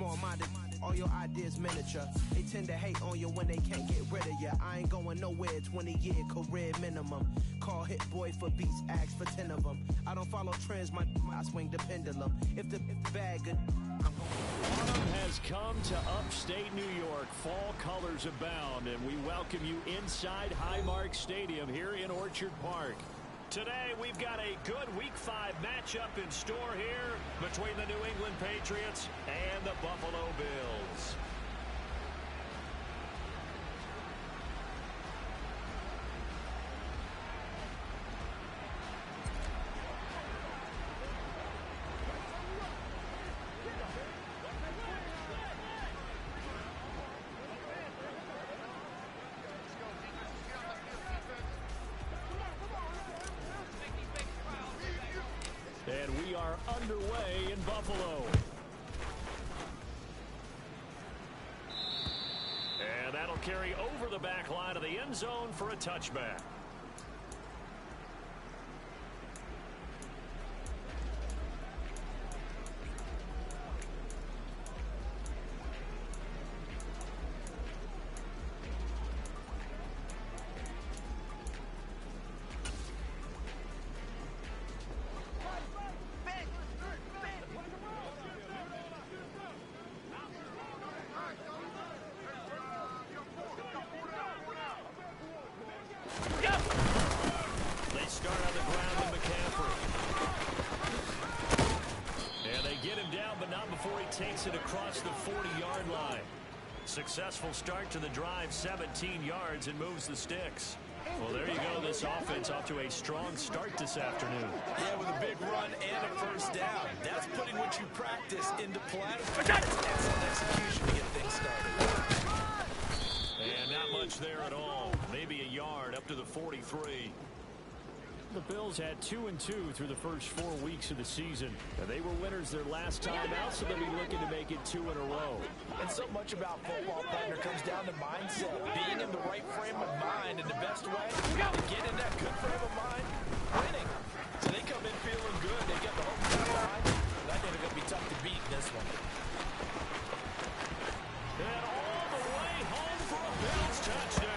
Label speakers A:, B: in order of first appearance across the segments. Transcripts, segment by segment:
A: small-minded. All your ideas miniature. They tend to hate on you when they can't get rid of you. I ain't going nowhere, 20-year career minimum. Call Hit Boy for beats, ask for 10 of them. I don't follow trends, I swing the pendulum. If the bag good, I'm going.
B: Autumn has come to upstate New York. Fall colors abound, and we welcome you inside Highmark Stadium here in Orchard Park. Today, we've got a good Week 5 matchup in store here between the New England Patriots and the Buffalo Bills. And we are underway in Buffalo. And that'll carry over the back line of the end zone for a touchback. Takes it across the 40-yard line. Successful start to the drive, 17 yards, and moves the sticks. Well, there you go. This offense off to a strong start this afternoon.
C: Yeah, with a big run and a first down. That's putting what you practice into play. Excellent execution to get things started.
B: And not much there at all. Maybe a yard up to the 43. The Bills had 2-2 through the first 4 weeks of the season. And they were winners their last time out, so they'll be looking to make it 2 in a row.
C: And so much about football, partner, comes down to mindset. Being in the right frame of mind, and the best way to get in that good frame of mind, winning. So they come in feeling good. They get the home field line. I think they're going to be tough to beat in this one.
B: And all the way home for a Bills touchdown.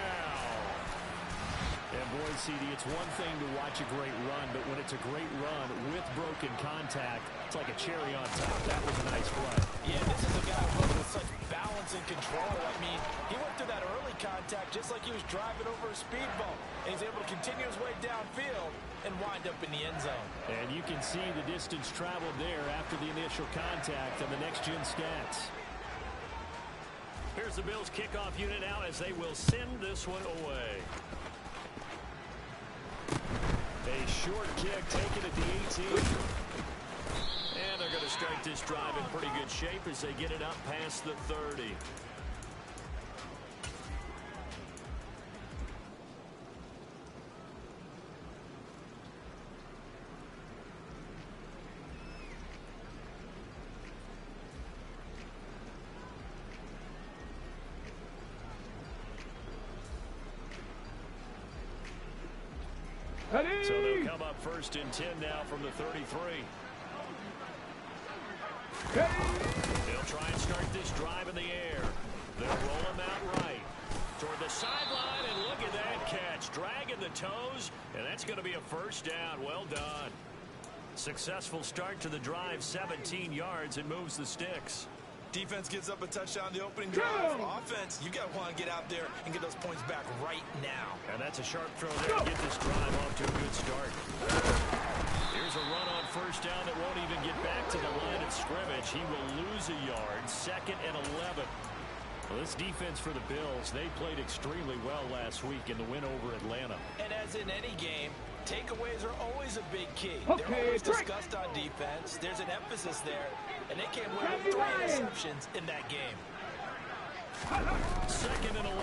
B: And boy, CD, it's one thing to watch a great run, but when it's a great run with broken contact, it's like a cherry on top. That was a nice play.
C: Yeah, this is a guy with such balance and control. I mean, he went through that early contact just like he was driving over a speed bump. And he's able to continue his way downfield and wind up in the end zone.
B: And you can see the distance traveled there after the initial contact on the next-gen stats. Here's the Bills kickoff unit now as they will send this one away. A short kick taken at the 18. And they're going to start this drive in pretty good shape as they get it up past the 30. So they'll come up first and 10 now from the 33. They'll try and start this drive in the air. They'll roll him out right toward the sideline, and look at that catch. Dragging the toes, and that's going to be a first down. Well done. Successful start to the drive, 17 yards, and moves the sticks.
C: Defense gives up a touchdown the opening drive. Offense, you got to want to get out there and get those points back right now.
B: And that's a sharp throw there to get this drive off to a good start. Here's a run on first down that won't even get back to the line of scrimmage. He will lose a yard, 2nd and 11. Well, this defense for the Bills, they played extremely well last week in the win over Atlanta.
C: And as in any game, takeaways are always a big key. They're always discussed on defense. There's an emphasis there, and they came away with 3 interceptions in that game.
B: 2nd and 11.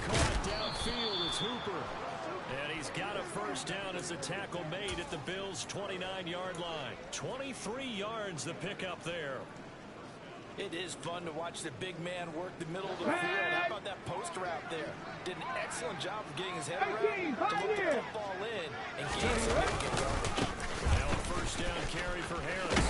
B: Caught downfield is Hooper. And he's got a first down as a tackle made at the Bills' 29-yard line. 23 yards the pickup there.
C: It is fun to watch the big man work the middle of the field. How about that post route there? Did an excellent job of getting his head around to look the football in and gain significant yardage.
B: Now a first down carry for Harris.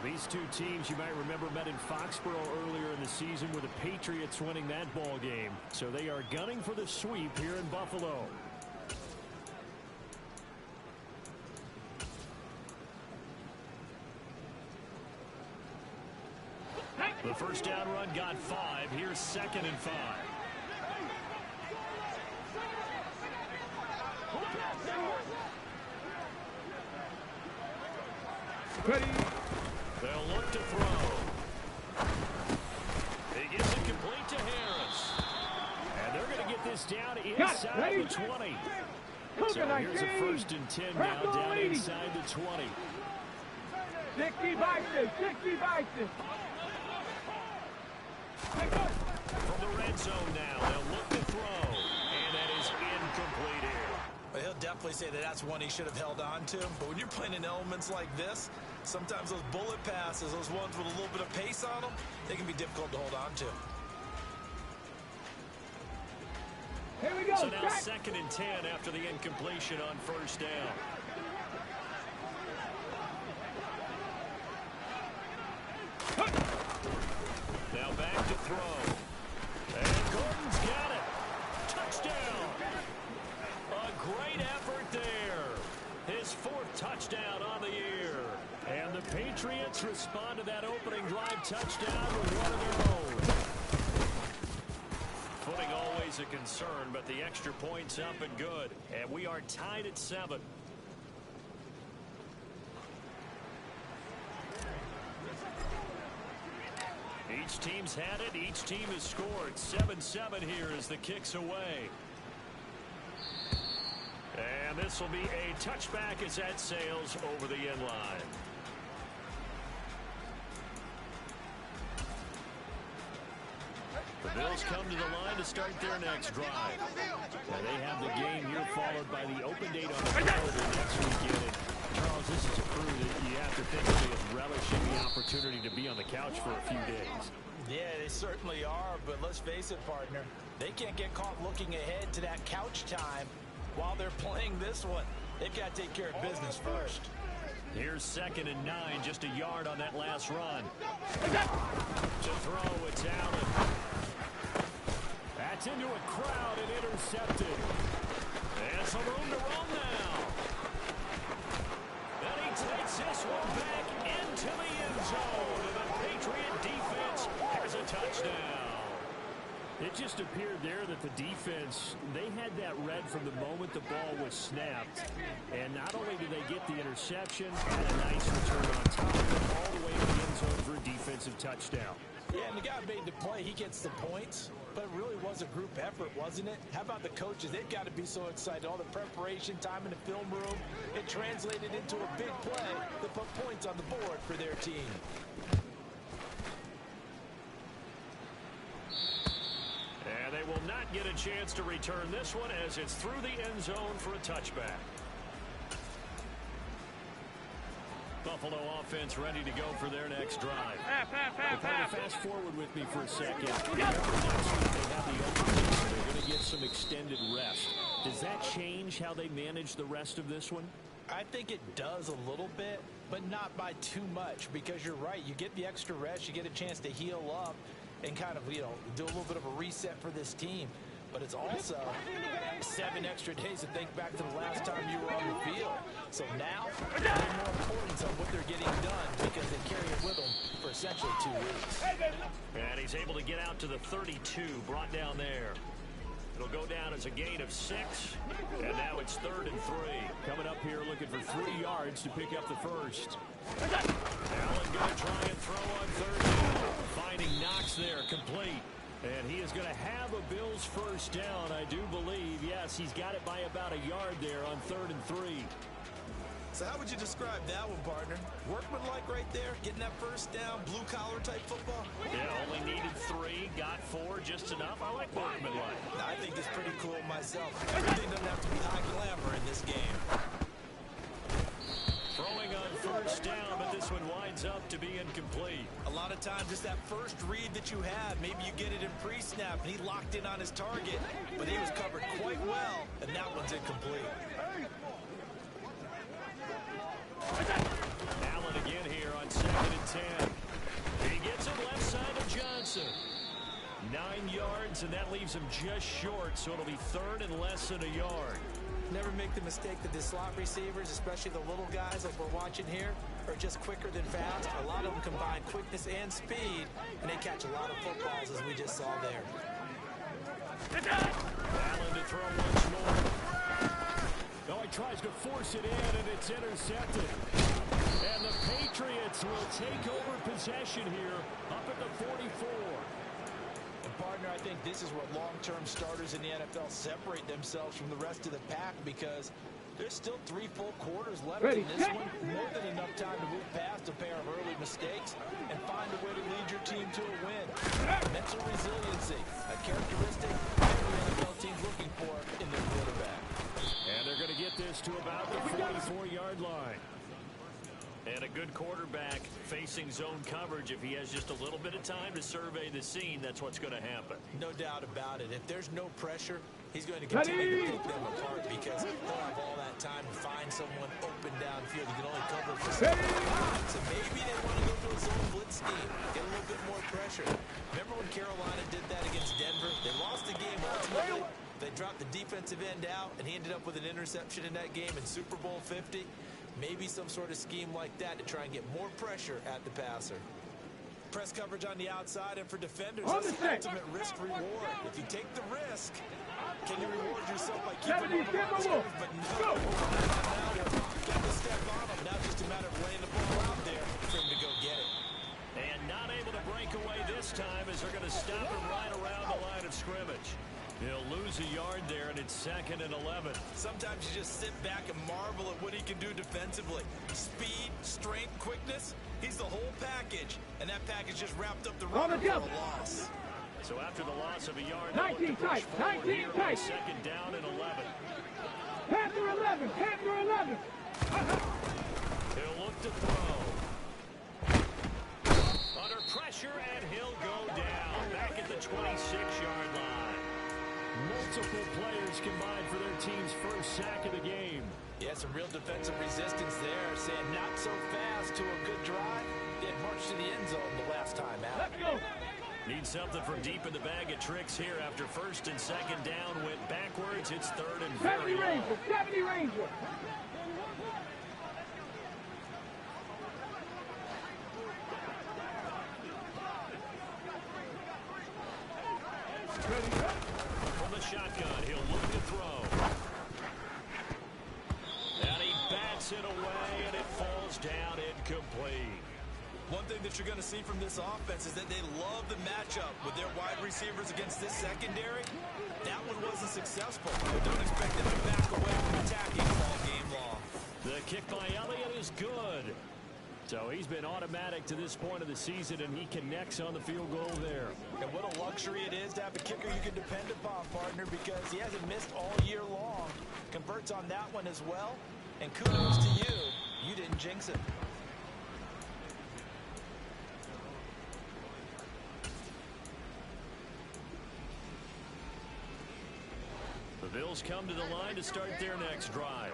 B: These two teams, you might remember, met in Foxborough earlier in the season with the Patriots winning that ball game. So they are gunning for the sweep here in Buffalo. The first down run got 5. Here's 2nd and 5.
D: Ready.
B: They'll look to throw. He gets it complete to Harris. And they're going to get this down inside the 20. So here's a 1st and 10 now down inside the 20.
D: 60 boxes, 60 boxes.
B: From the red zone now, they'll look to throw. And that is incomplete here.
C: Well, he'll definitely say that that's one he should have held on to. But when you're playing in elements like this, sometimes those bullet passes, those ones with a little bit of pace on them, they can be difficult to hold on to.
D: Here we go.
B: So now 2nd and 10 after the incompletion on 1st down. Now back to throw. And Gordon's got it. Touchdown. A great effort there. His 4th touchdown on the year. And the Patriots respond to that opening drive touchdown with one of their own. Footing always a concern, but the extra point's up and good. And we are tied at 7. Each team's had it. Each team has scored. 7-7 here as the kick's away. And this will be a touchback as that sails over the end line. The Bills come to the line to start their next drive. Now they have the game here followed by the open date on the calendar next weekend. And Charles, this is a crew that you have to think of as relishing the opportunity to be on the couch for a few days.
C: Yeah, they certainly are, but let's face it, partner. They can't get caught looking ahead to that couch time while they're playing this one. They've got to take care of business first.
B: Here's 2nd and 9, just a yard on that last run. To throw, it's Allen. That's into a crowd and intercepted. And some room to run now. And he takes this one back into the end zone. And the Patriot defense has a touchdown. It just appeared there that the defense, they had that read from the moment the ball was snapped. And not only did they get the interception, had a nice return on top of it, all the way to the end zone for a defensive touchdown.
C: Yeah, and the guy made the play. He gets the points. But it really was a group effort, wasn't it? How about the coaches? They've got to be so excited. All the preparation time in the film room, it translated into a big play that put points on the board for their team.
B: And they will not get a chance to return this one as it's through the end zone for a touchback. Buffalo offense ready to go for their next drive. Fast forward with me for a second. Remember, next week they have the opening, so they're going to get some extended rest. Does that change how they manage the rest of this one?
C: I think it does a little bit, but not by too much, because you're right. You get the extra rest, you get a chance to heal up and kind of, do a little bit of a reset for this team. But it's also 7 extra days to think back to the last time you were on the field. So now, there's more importance on what they're getting done because they carry it with them for essentially 2 weeks.
B: And he's able to get out to the 32, brought down there. It'll go down as a gain of 6, and now it's 3rd and 3. Coming up here looking for 3 yards to pick up the first. Allen going to try and throw on 3rd down. Finding Knox there, complete. And he is going to have a Bills first down, I do believe. Yes, he's got it by about a yard there on 3rd and 3.
C: So how would you describe that one, partner? Workmanlike right there, getting that first down, blue-collar type football?
B: Yeah, only needed 3, got 4, just enough. I like workmanlike.
C: I think it's pretty cool myself. Everything doesn't have to be high glamour in this game.
B: Throwing on first down, but this one winds up to be incomplete.
C: A lot of times, just that first read that you have, maybe you get it in pre-snap, and he locked in on his target, but he was covered quite well, and that one's incomplete.
B: Allen again here on 2nd and 10. leaves him just short, so it'll be 3rd and less than a yard.
C: Never make the mistake that the slot receivers, especially the little guys like we're watching here, are just quicker than fast. A lot of them combine quickness and speed, and they catch a lot of footballs, as we just saw there.
B: Allen to throw once more. Oh, he tries to force it in, and it's intercepted. And the Patriots will take over possession here up at the 44.
C: And partner, I think this is where long-term starters in the NFL separate themselves from the rest of the pack, because there's still 3 full quarters left in this one. More than enough time to move past a pair of early mistakes and find a way to lead your team to a win. Mental resiliency, a characteristic every NFL team's looking for in their quarterback.
B: And they're going to get this to about the 44-yard line. And a good quarterback facing zone coverage, if he has just a little bit of time to survey the scene, that's what's going to happen.
C: No doubt about it. If there's no pressure, he's going to continue to pick them apart, because they'll have all that time to find someone open downfield. He can only cover for 7 yards. So maybe they want to go to a zone blitz scheme, get a little bit more pressure. Remember when Carolina did that against Denver? They lost the game ultimately. They dropped the defensive end out, and he ended up with an interception in that game in Super Bowl 50. Maybe some sort of scheme like that to try and get more pressure at the passer. Press coverage on the outside, and for defenders, that's the ultimate risk-reward. If you take the risk, can you reward yourself by keeping them on the scrimmage? But no, got to step on them. Now just a matter of laying the ball out there for him to go get it.
B: And not able to break away this time, as they're going to stop him right around the line of scrimmage. He'll lose a yard there, and it's 2nd and 11.
C: Sometimes you just sit back and marvel at what he can do defensively. Speed, strength, quickness, he's the whole package. And that package just wrapped up the runner for a loss.
B: So after the loss of a yard,
D: 19 tight, 19 tight.
B: 2nd down and 11.
D: Panther 11, Panther 11.
B: He'll look to throw. Under pressure, and he'll go down. Back at the 26-yard line. Multiple players combined for their team's first sack of the game.
C: Yeah, some real defensive resistance there, saying not so fast to a good drive. They had marched to the end zone the last time out.
D: Let's go.
B: Need something from deep in the bag of tricks here. After 1st and 2nd down went backwards, it's 3rd and
D: 70
B: very long.
D: Ranger, 70 Ranger.
B: From the shotgun, he'll look to throw. And he bats it away, and it falls down incomplete.
C: One thing that you're going to see from this offense is that they love the matchup with their wide receivers against this secondary. That one wasn't successful. But don't expect them to back away from attacking all game long.
B: The kick by Elliott is good. So he's been automatic to this point of the season, and he connects on the field goal there.
C: And what a luxury it is to have a kicker you can depend upon, partner, because he hasn't missed all year long. Converts on that one as well. And kudos to you. You didn't jinx it.
B: The Bills come to the line to start their next drive.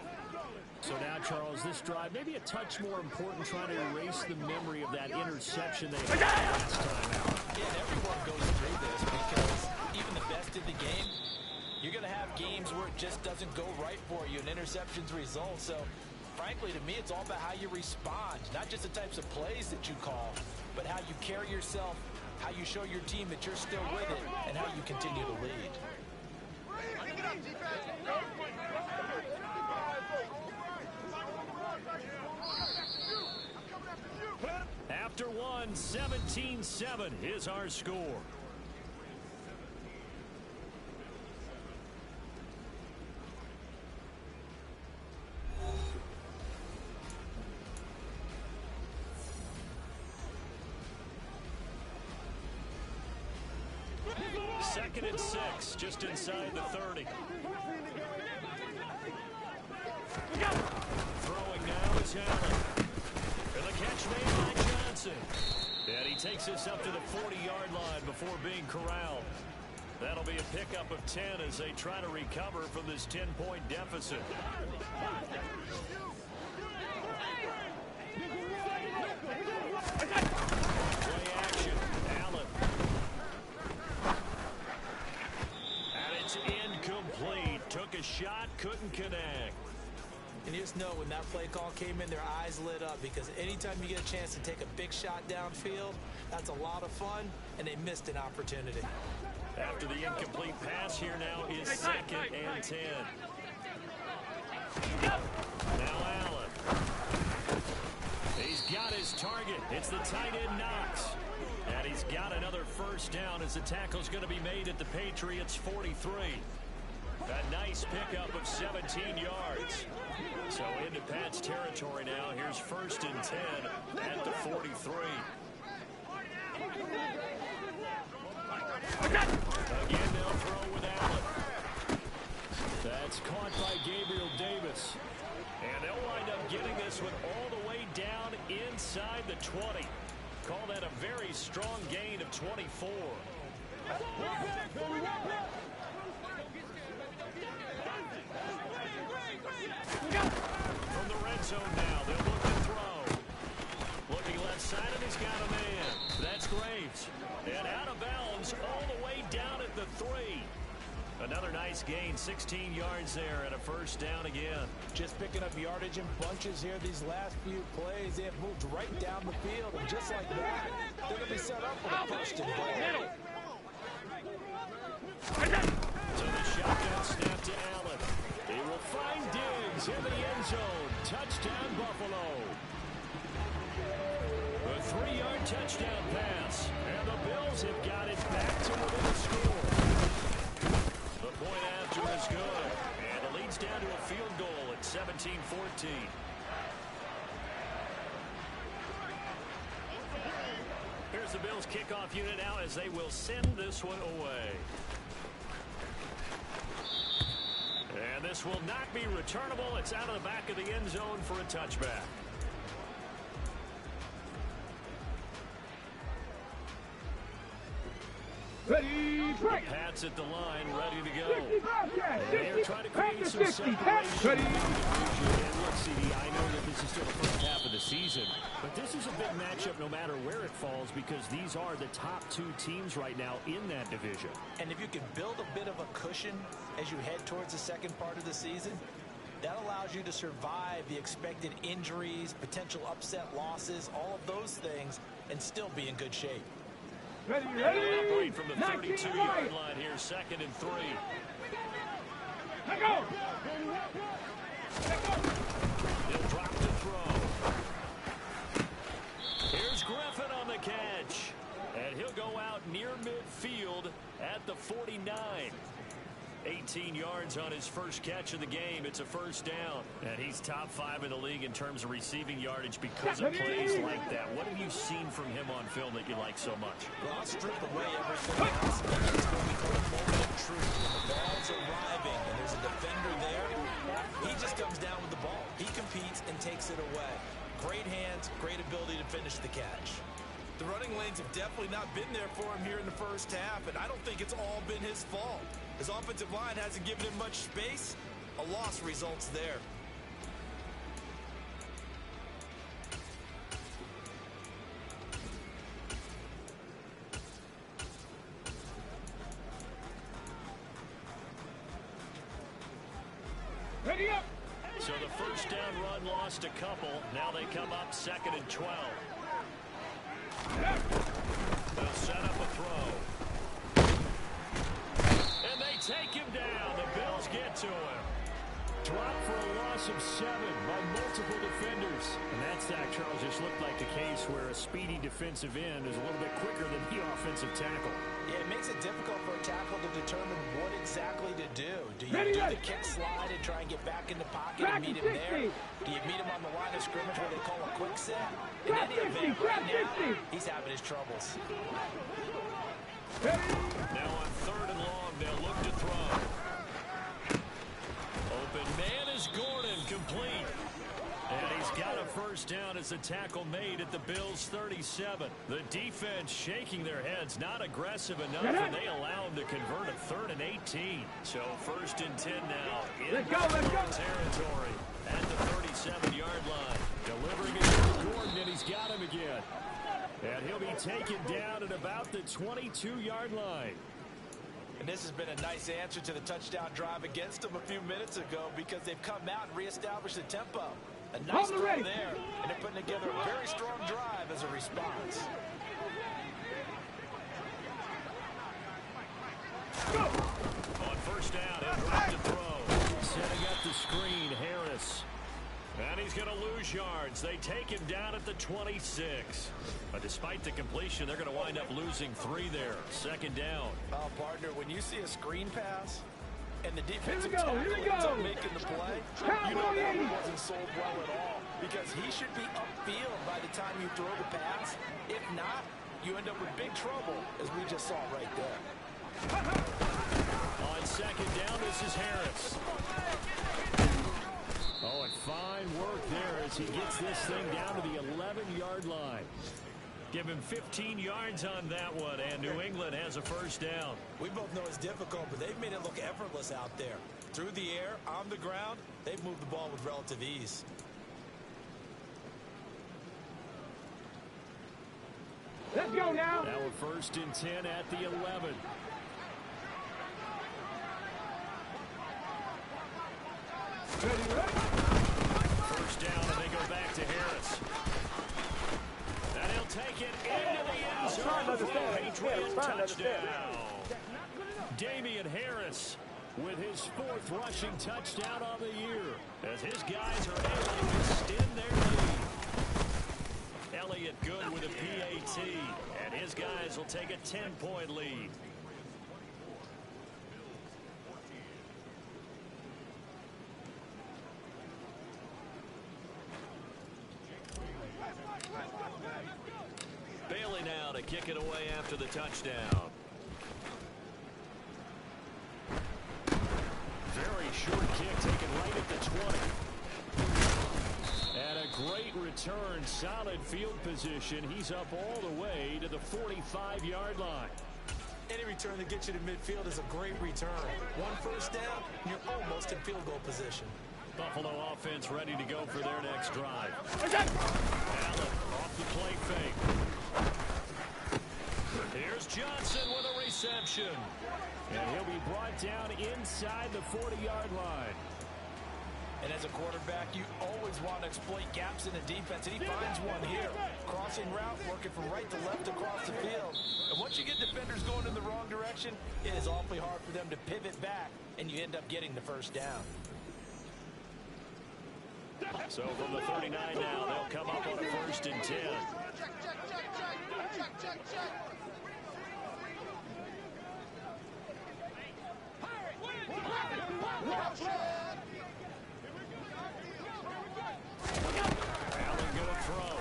B: So now, Charles, this drive maybe a touch more important, trying to erase the memory of that interception they had last time out.
C: Yeah, and everyone goes through this, because even the best in the game, you're going to have games where it just doesn't go right for you, and interceptions result. So, frankly, to me, it's all about how you respond, not just the types of plays that you call, but how you carry yourself, how you show your team that you're still with it, and how you continue to lead.
B: After one, 17-7 is our score. Second and 6, just inside the 30. Throwing now is Allen. And the catch made by Johnson. And he takes us up to the 40-yard line before being corralled. That'll be a pickup of 10 as they try to recover from this 10-point deficit. Play action. Allen.
C: And you just know when that play call came in, their eyes lit up, because anytime you get a chance to take a big shot downfield, that's a lot of fun, and they missed an opportunity.
B: After the incomplete pass, here now is 2nd and 10. Now Allen. He's got his target. It's the tight end Knox. And he's got another first down as the tackle's going to be made at the Patriots 43. A nice pickup of 17 yards. So into Pat's territory now. Here's 1st and 10 at the 43. Again, they'll throw with Allen. That's caught by Gabriel Davis. And they'll wind up getting this one all the way down inside the 20. Call that a very strong gain of 24. From the red zone now, they'll look to throw. Looking left side, and he's got a man. That's Graves. And out of bounds all the way down at the 3. Another nice gain, 16 yards there, and a first down again.
C: Just picking up yardage in bunches here these last few plays. They have moved right down the field, and just like that, they're going to be set up for the first and goal.
B: So the shotgun snap to Allen. He will find Diggs in the end zone. Touchdown, Buffalo. A 3-yard touchdown pass. And the Bills have got it back to within a score. The point after is good. And it leads down to a field goal at 17-14. Here's the Bills kickoff unit now as they will send this one away. And this will not be returnable. It's out of the back of the end zone for a touchback.
D: Ready, break.
B: Pats at the line, ready to go.
D: 65 catch.
B: They're trying to create some
D: 60
B: separation.
D: catch. Ready.
B: And look, CD, I know that this is still the first half of the season, but this is a big matchup no matter where it falls, because these are the top 2 teams right now in that division.
C: And if you can build a bit of a cushion as you head towards the second part of the season, that allows you to survive the expected injuries, potential upset losses, all of those things, and still be in good shape.
D: Ready,
B: They'll operate from the 32-yard line here, 2nd and 3.
D: Let go.
B: He'll drop the throw. Here's Griffin on the catch. And he'll go out near midfield at the 49. 18 yards on his first catch of the game. It's a first down. And he's top 5 in the league in terms of receiving yardage because of plays like that. What have you seen from him on film that you like so much?
C: Well, I'll strip away everything else. It's what we call a moment of truth. When the ball's arriving and there's a defender there, he just comes down with the ball. He competes and takes it away. Great hands, great ability to finish the catch. The running lanes have definitely not been there for him here in the first half, and I don't think it's all been his fault. His offensive line hasn't given him much space. A loss results there.
D: Ready up.
B: So the first down run lost a couple. Now they come up 2nd and 12. They'll set up a throw. And they take him down. The Bills get to him. Dropped for a loss of 7 by multiple defenders. And that sack, Charles, just looked like the case where a speedy defensive end is a little bit quicker than the offensive tackle.
C: Yeah, it makes it difficult for a tackle to determine what exactly to do. Do you do the kick slide and try and get back in the pocket and meet him there? Do you meet him on the line of scrimmage where they call a quick set? In any event, right now, he's having his troubles.
B: Now on 3rd and long, they'll look to throw. Open man is Gordon, complete. And he's got a first down as the tackle made at the Bills' 37. The defense shaking their heads, not aggressive enough, and they allow him to convert a 3rd and 18. So 1st and 10 now in territory at the 37-yard line. Delivering it to Gordon, and he's got him again. And he'll be taken down at about the 22-yard line.
C: And this has been a nice answer to the touchdown drive against them a few minutes ago because they've come out and reestablished the tempo. A nice throw there, and they're putting together a very strong drive as a response.
B: Go. On first down, he'll drop to throw. Setting up the screen, Harris. And he's going to lose yards. They take him down at the 26. But despite the completion, they're going to wind up losing 3 there. Second down.
C: Oh, partner, when you see a screen pass and the defensive tackle ends up making the play, you know that one wasn't sold well at all because he should be upfield by the time you throw the pass. If not, you end up with big trouble, as we just saw right there.
B: On second down, this is Harris. Oh, and fine work there as he gets this thing down to the 11-yard line. Give him 15 yards on that one, and New England has a first down.
C: We both know it's difficult, but they've made it look effortless out there. Through the air, on the ground, they've moved the ball with relative ease.
D: Let's go now.
B: Now a first and 10 at the 11. First down, and they go back to Harris. And he'll take it into the end zone for a Patriots touchdown. Damian Harris with his 4th rushing touchdown on the year as his guys are able to extend their lead. Elliott good with a PAT, and his guys will take a 10-point lead. Bailey now to kick it away after the touchdown. Very short kick taken right at the 20. And a great return, solid field position. He's up all the way to the 45-yard line.
C: Any return that gets you to midfield is a great return. One first down, you're almost in field goal position.
B: Buffalo offense ready to go for their next drive. Allen off the play fake. Here's Johnson with a reception. And he'll be brought down inside the 40-yard line.
C: And as a quarterback, you always want to exploit gaps in the defense, and he finds one here. Crossing route, working from right to left across the field. And once you get defenders going in the wrong direction, it is awfully hard for them to pivot back, and you end up getting the first down.
B: So from the 39 now, they'll come up on a first and 10. Allen going to throw.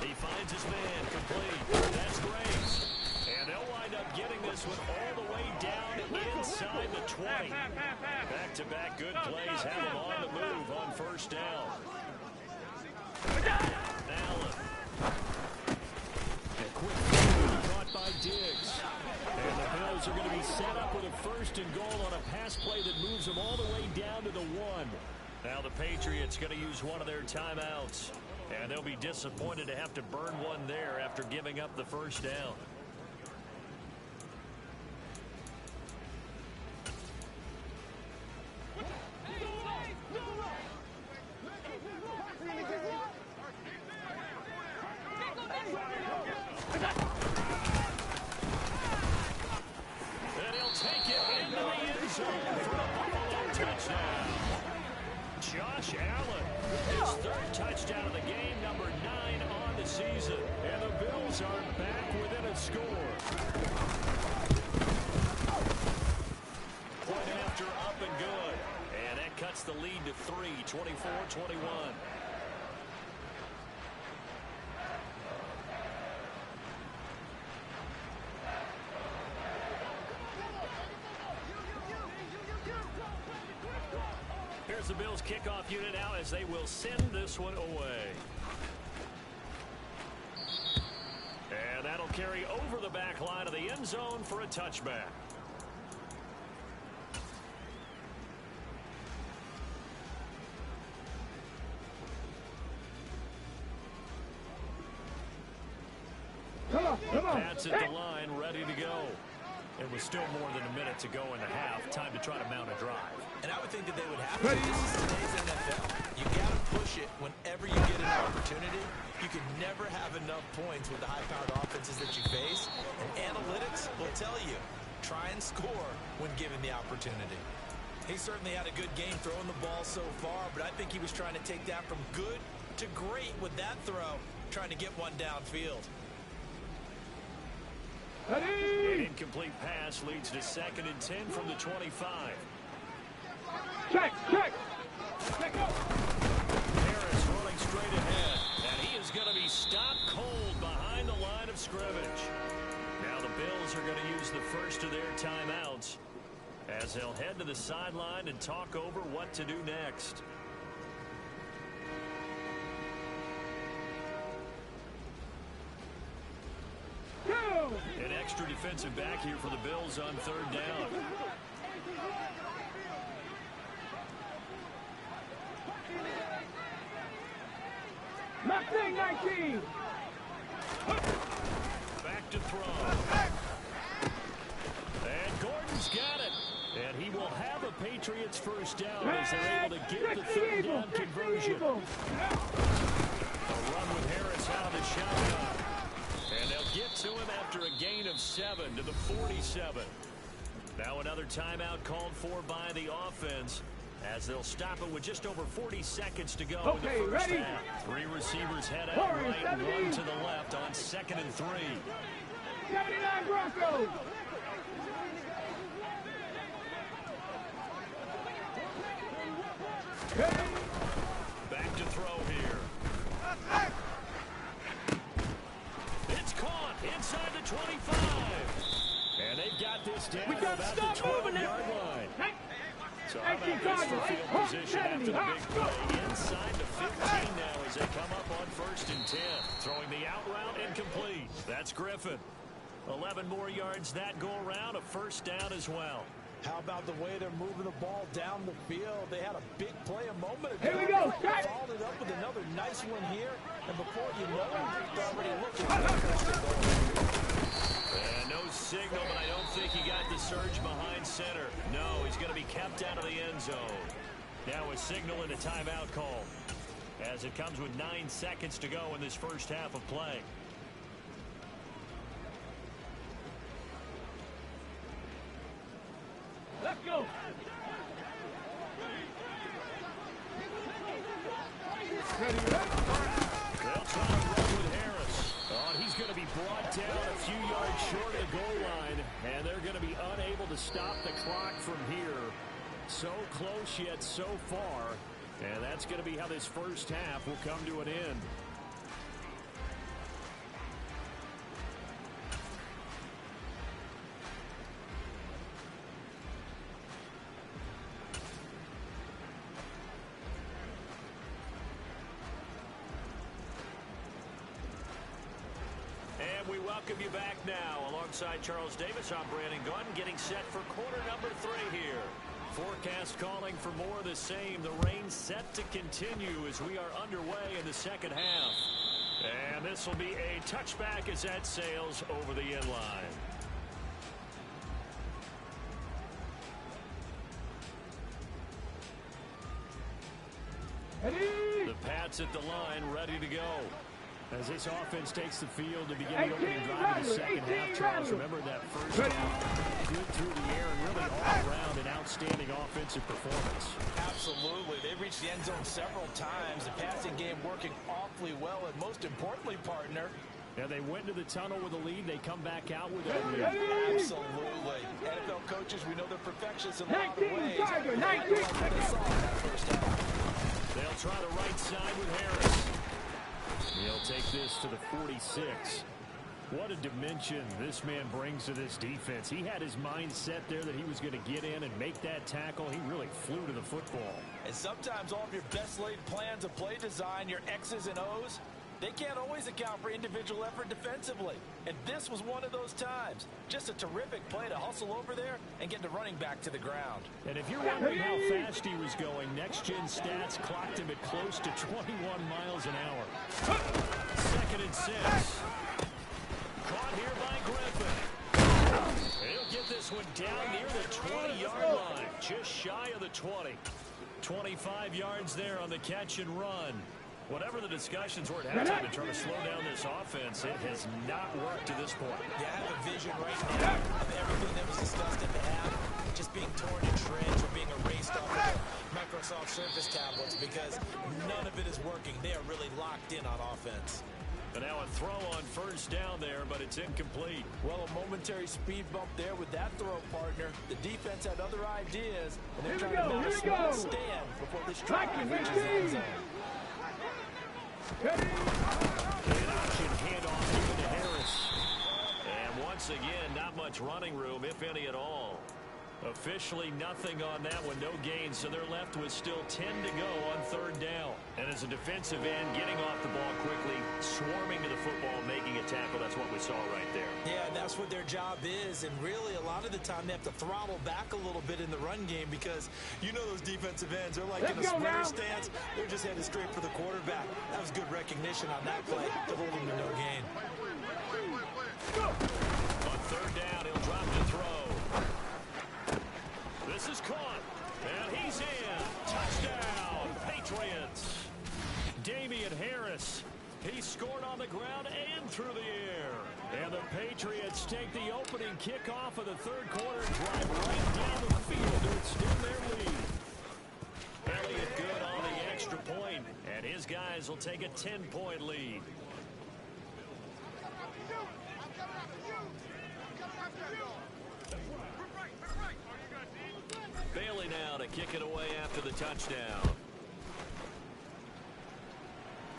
B: He finds his man complete. That's Grace. And they'll wind up getting this one all the way down inside the 20. Back-to-back good plays have him on the move on first down. Allen. A quick caught by Diggs. And the Bills are going to be set up with a first and goal on a pass play that moves them all the way down to the 1. Now the Patriots going to use one of their timeouts. And they'll be disappointed to have to burn one there after giving up the first down. Josh Allen, his 3rd touchdown of the game, number 9 on the season. And the Bills are back within a score. Point after up and good. And that cuts the lead to 3, 24-21. Here's the Bills kickoff unit now as they will send this one away. And that'll carry over the back line of the end zone for a touchback. Pats at the line, ready to go. It was still more than a minute to go in the half. Time to try to mount a drive.
C: And I would think that they would have to. This is today's NFL. You got to push it whenever you get an opportunity. You can never have enough points with the high-powered offenses that you face. And analytics will tell you, try and score when given the opportunity. He certainly had a good game throwing the ball so far, but I think he was trying to take that from good to great with that throw, trying to get one downfield.
B: An incomplete pass leads to 2nd and 10 from the 25.
D: Check. Go.
B: Harris running straight ahead, and he is going to be stopped cold behind the line of scrimmage. Now the Bills are going to use the first of their timeouts as they'll head to the sideline and talk over what to do next. An extra defensive back here for the Bills on 3rd down.
D: Left 19.
B: Back to throw. And Gordon's got it. And he will have a Patriots first down as they're able to get the 3rd down conversion. A run with Harris out of the shotgun. And they'll get to him after a gain of 7 to the 47. Now another timeout called for by the offense as they'll stop it with just over 40 seconds to go in the first half. 3 receivers head out right, 1 to the left on 2nd and 3.
D: 79 Broncos.
B: Back to throw here. It's caught inside the 25. And they've got this down to about the 12-yard line. So how about this for field position after the big play? Inside the 15 now as they come up on 1st and 10. Throwing the out route incomplete. That's Griffin. 11 more yards that go around. A first down as well.
C: How about the way they're moving the ball down the field? They had a big play a moment ago.
D: Here we go.
C: Followed it up with another nice one here. And before you know it, they're already looking for the first and goal.
B: No signal, but I don't think he got the surge behind center. No, he's going to be kept out of the end zone. Now a signal and a timeout call as it comes with 9 seconds to go in this first half of play.
D: Let's go.
B: They'll try to run with Harris. Oh, he's going to be brought down a few yards short of the goal line, and they're going to be unable to stop the clock from here. So close yet so far, and that's going to be how this first half will come to an end. We welcome you back now. Alongside Charles Davis, I'm Brandon Gunn, getting set for quarter number 3 here. Forecast calling for more of the same. The rain set to continue as we are underway in the second half. And this will be a touchback as that sails over the end line. The Pats at the line, ready to go. As this offense takes the field to begin the opening drive of the second half, Charles, remember that first half, good through the air and really all around an outstanding offensive performance.
C: Absolutely. They reached the end zone several times. The passing game working awfully well, and most importantly, partner,
B: yeah, they went to the tunnel with a lead. They come back out with a lead.
C: Absolutely. NFL coaches, we know they're perfectionists in a lot of ways.
B: They'll try the right side with Harris. He'll take this to the 46. What a dimension this man brings to this defense. He had his mind set there that he was going to get in and make that tackle. He really flew to the football.
C: And sometimes all of your best laid plans of play design, your X's and O's, they can't always account for individual effort defensively. And this was one of those times. Just a terrific play to hustle over there and get the running back to the ground.
B: And if you're wondering how fast he was going, next-gen stats clocked him at close to 21 miles an hour. 2nd and 6. Caught here by this one down near the 20-yard line, just shy of the 20. 25 yards there on the catch and run. Whatever the discussions were at halftime to try to slow down this offense, it has not worked to this point.
C: Yeah, I have a vision right now of everything that was discussed at the half just being torn to shreds or being erased off of the Microsoft Surface tablets because none of it is working. They are really locked in on offense.
B: And now a throw on first down there, but it's incomplete.
C: Well, a momentary speed bump there with that throw, partner. The defense had other ideas, and they're trying to mount a small stand before this drive reaches the end zone.
B: An option handoff given to Harris. And once again, not much running room, if any at all. Officially nothing on that one, no gain, so they're left with still 10 to go on third down. And as a defensive end, getting off the ball quickly, swarming to the football, making a tackle, that's what we saw right there.
C: Yeah, that's what their job is, and really a lot of the time they have to throttle back a little bit in the run game because you know those defensive ends, they're like in a sprinter stance, they're just headed straight for the quarterback. That was good recognition on that play to hold him to no gain.
B: On third down, he'll drop to throw. This is caught, and he's in. Touchdown, Patriots. Damian Harris, he scored on the ground and through the air. And the Patriots take the opening kickoff of the third quarter and drive right down the field to extend their lead. Elliott good on the extra point, and his guys will take a 10-point lead. Bailey now to kick it away after the touchdown.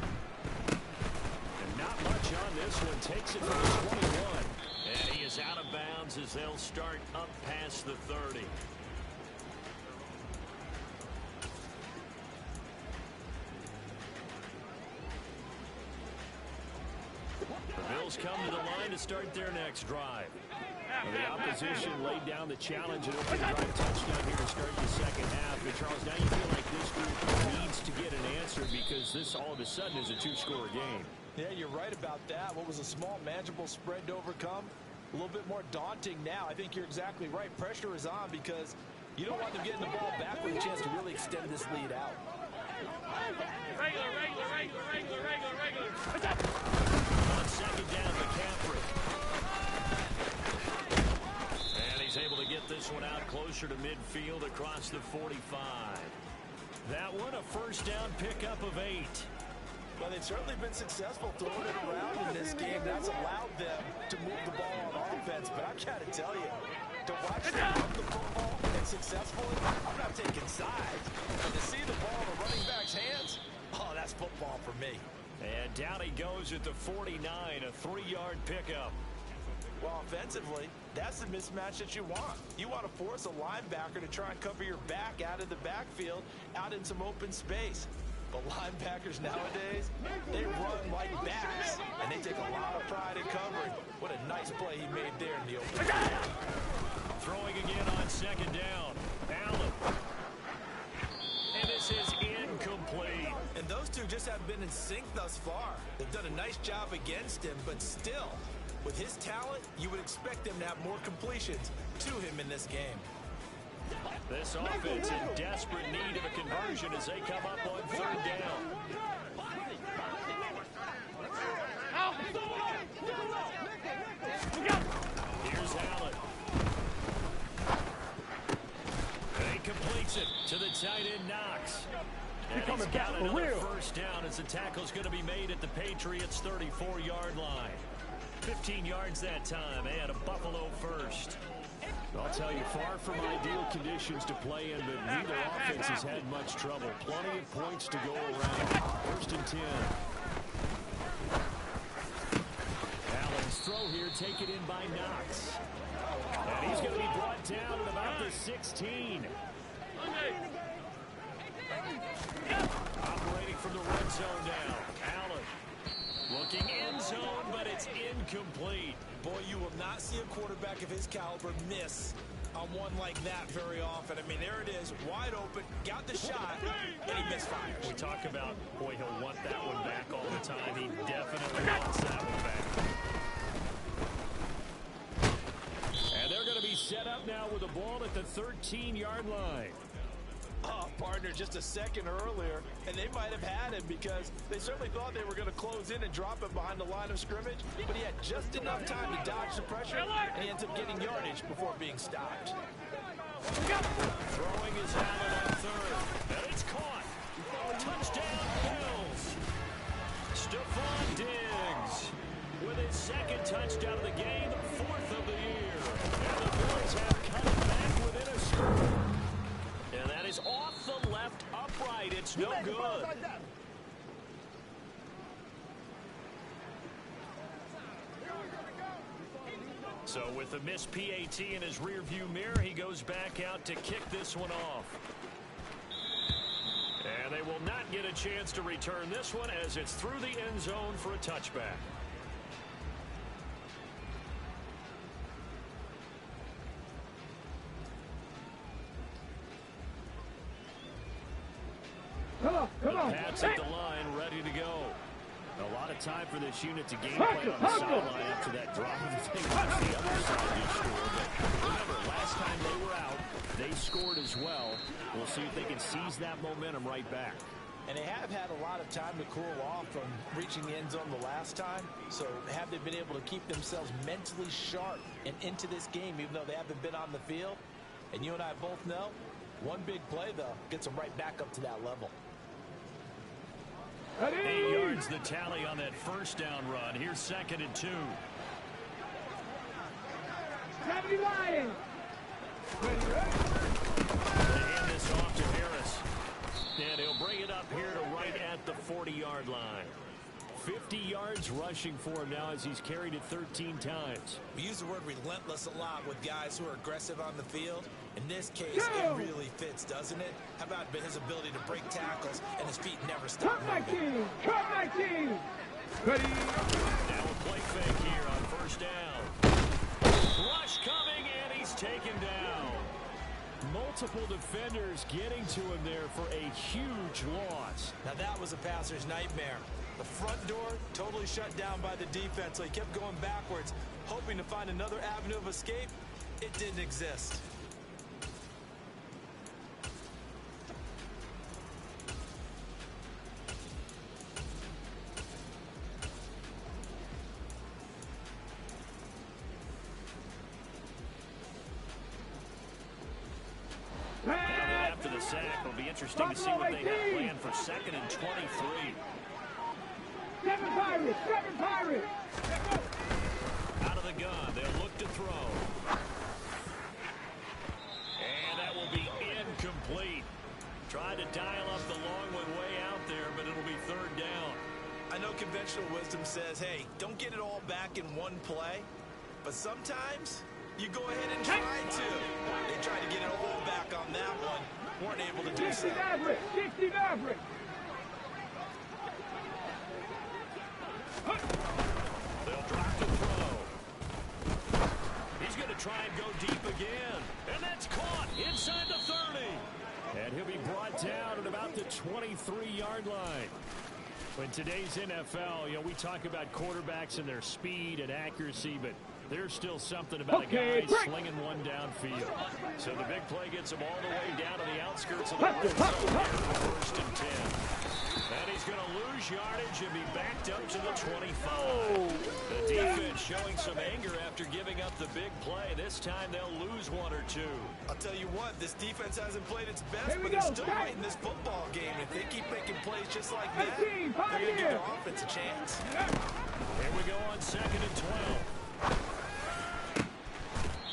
B: And not much on this one. Takes it from the 21. And he is out of bounds as they'll start up past the 30. The Bills come to the line to start their next drive. The opposition laid down the challenge and open drive touchdown here to start the second half. But Charles, now you feel like this group needs to get an answer because this all of a sudden is a two-score game.
C: Yeah, you're right about that. What was a small, manageable spread to overcome? A little bit more daunting now. I think you're exactly right. Pressure is on because you don't want them getting the ball back with a chance to really extend this lead out.
D: Regular.
B: On second down, McCaffrey. And he's able to get this one out closer to midfield across the 45. That one a first down pickup of 8.
C: Well, they've certainly been successful throwing it around in this game. That's allowed them to move the ball on offense. But I've got to tell you, to watch them run the football and successfully, I'm not taking sides. But to see the ball in the running back's hands, oh, that's football for me.
B: And down he goes at the 49, a 3-yard pickup.
C: Well, offensively, that's the mismatch that you want. You want to force a linebacker to try and cover your back out of the backfield, out in some open space. But linebackers nowadays, they run like backs, and they take a lot of pride in covering. What a nice play he made there in the open.
B: Throwing again on second down. Allen. And this is incomplete.
C: And those two just haven't been in sync thus far. They've done a nice job against him, but still, with his talent, you would expect them to have more completions to him in this game.
B: This offense in desperate need of a conversion as they come up on third down. Here's Allen. And he completes it to the tight end Knox. And he's got another first down as the tackle's going to be made at the Patriots' 34-yard line. 15 yards that time and a Buffalo first. I'll tell you, far from ideal conditions to play in, but neither offense has had much trouble. Plenty of points to go around. First and 10. Allen's throw here taken in by Knox. And he's going to be brought down at about the 16. Operating from the red zone now. Allen looking end zone, but it's incomplete.
C: Boy, you will not see a quarterback of his caliber miss on one like that very often. I mean, there it is, wide open, got the shot, and he misfires.
B: We talk about, boy, he'll want that one back all the time. He definitely wants that one back. And they're going to be set up now with the ball at the 13-yard line.
C: Oh, partner, just a second earlier, and they might have had him because they certainly thought they were going to close in and drop him behind the line of scrimmage, but he had just enough time to dodge the pressure, and he ends up getting yardage before being stopped.
B: Throwing is Allen on third, and it's caught. Touchdown, Bills. Stephon Diggs with his second touchdown of the game, fourth of the year. And the Bills have cut it back within a score. And that is off the left upright. It's no good. So with the missed PAT in his rearview mirror, he goes back out to kick this one off. And they will not get a chance to return this one as it's through the end zone for a touchback.
D: Come on.
B: Pats at the line, ready to go. A lot of time for this unit to game plan on the sideline after that drop of the thing. The other side just scored. But remember, last time they were out, they scored as well. We'll see if they can seize that momentum right back.
C: And they have had a lot of time to cool off from reaching the end zone the last time. So have they been able to keep themselves mentally sharp and into this game, even though they haven't been on the field? And you and I both know, one big play, though, gets them right back up to that level.
B: 8 yards the tally on that first down run. Here's 2nd and 2.
D: 70 Lions.
B: They hand this off to Harris. And he'll bring it up here to right at the 40-yard line. 50 yards rushing for him now as he's carried it 13 times.
C: We use the word relentless a lot with guys who are aggressive on the field. In this case, it really fits, doesn't it? How about his ability to break tackles and his feet never stop moving?
D: Cut my team. Ready.
B: Now a play fake here on first down. Rush coming, and he's taken down. Multiple defenders getting to him there for a huge loss.
C: Now that was a passer's nightmare. The front door totally shut down by the defense, so he kept going backwards, hoping to find another avenue of escape. It didn't exist.
B: After the sack, it'll be interesting to see what they have planned for 2nd and 23.
D: Seven Pirates.
B: Out of the gun, they'll look to throw. And that will be incomplete. Tried to dial up the long one way out there, but it'll be 3rd down.
C: I know conventional wisdom says, hey, don't get it all back in one play. But sometimes you go ahead and try to. They tried to get it all back on that one. Weren't able to do so.
D: 60 Maverick.
B: They'll drop the throw. He's going to try and go deep again. And that's caught inside the 30. And he'll be brought down at about the 23-yard line. In today's NFL, we talk about quarterbacks and their speed and accuracy, but there's still something about a guy slinging one downfield. So the big play gets him all the way down to the outskirts of the red zone here for 1st and 10. And he's going to lose yardage and be backed up to the 25. The defense showing some anger after giving up the big play. This time they'll lose 1 or 2.
C: I'll tell you what, this defense hasn't played its best, but they're still right in this football game. If they keep making plays just like that, they're going to give their offense a chance.
B: Here we go on 2nd and 12.